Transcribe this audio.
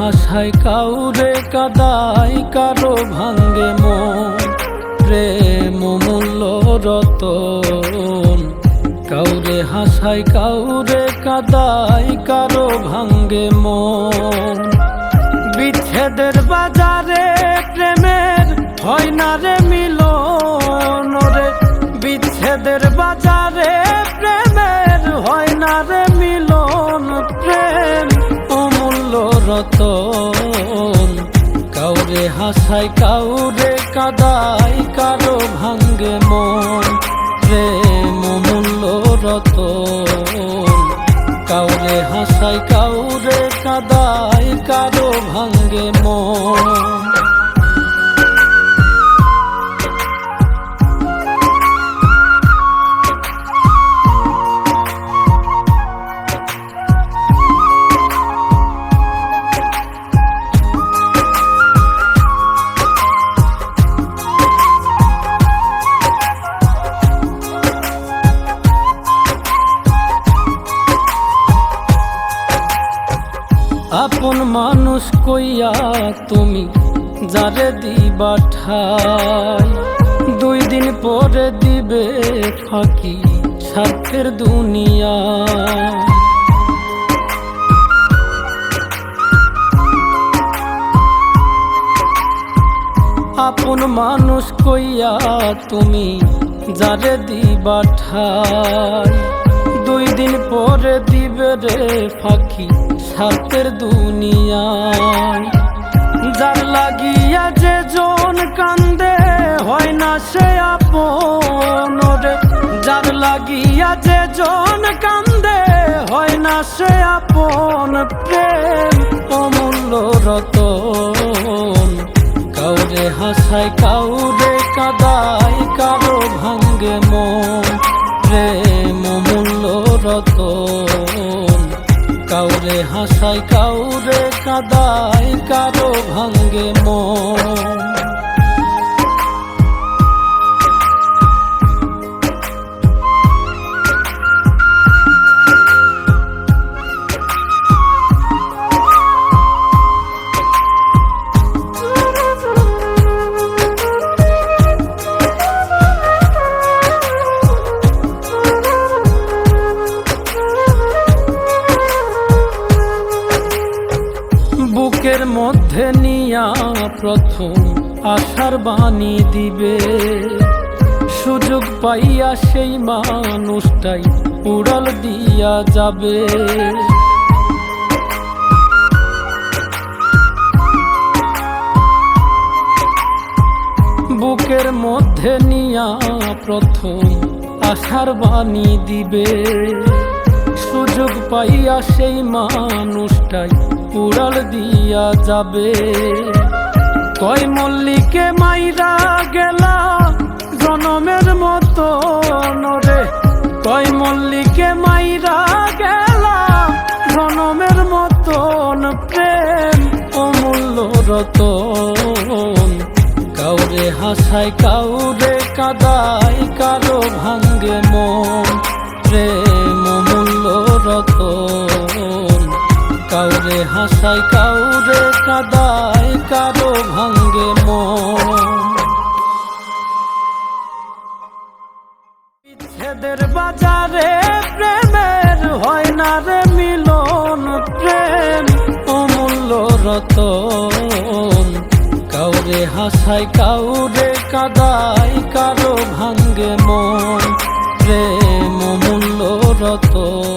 হাসায় কাউরে কাদায়, কারো ভাঙ্গে মন। প্রেম মূল্য রতন, কাউরে হাসায় কাউরে কাদায়, কারো ভাঙ্গে মন। বিচ্ছেদের বাজারে প্রেমের হয় না রে মিলন রে, বিচ্ছেদের বাজারে প্রেমের হয় না রে মিলন। প্রেম অমূল্য রতন, কাউরে হাসায় কাউরে কাদায়, কারো ভাঙ্গে মন। প্রেম অমূল্য রতন, কাউরে হাসায় কাউরে কাদায়, কারো ভাঙ্গে মন। আপন মানুষ কইয়া তুমি যারে দিবা ঠাই, 2 দিন পরে দিবে ফাঁকি স্বার্থের দুনিয়া। আপন মানুষ কইয়া তুমি যারে দিবা ঠাই, 2 দিন পরে দিবে রে ফাঁকি স্বার্থের দুনিয়ায়। যার লাগিয়া যে জন কান্দে হয় না সে আপন রে, যার লাগিয়া যে জন কান্দে হয় না সে আপন। প্রেম অমূল্য রতন, কাউরে হাসায় কাউরে কাদায়, কারো ভাঙ্গে মন। প্রেম অমূল্য রতন, কাউরে হাসায় কাউরে কাদায়, কারো ভাঙ্গে মন। বুকের মধ্যে নিয়া প্রথম আশার বাণী দিবে, সুযোগ পাইয়া সেই মানুষটাই উড়াল দিয়া যাবে। বুকের মধ্যে নিয়া প্রথম আশার বাণী দিবে, সুযোগ পাইয়া সেই মানুষটাই উড়াল দিয়া যাবে। কয় মল্লিকে মাইরা গেলা জনমের মতো রে, কয় মল্লিকে মাইরা গেলা জনমের মতন। প্রেম অমূল্য রতন, কাউরে হাসায় কাউরে কাদায়, কারো ভাঙ্গে মন। প্রেম অমূল্য রতন, কাউরে হাসায় কাউরে কাদায়, কারো ভাঙ্গে মন। বিচ্ছেদের বাজারে প্রেমের হয় না রে মিলন। প্রেম অমূল্য রতন, কাউরে হাসায় কাউরে কাদায়, কারো ভাঙ্গে মন। প্রেম অমূল্য রতন।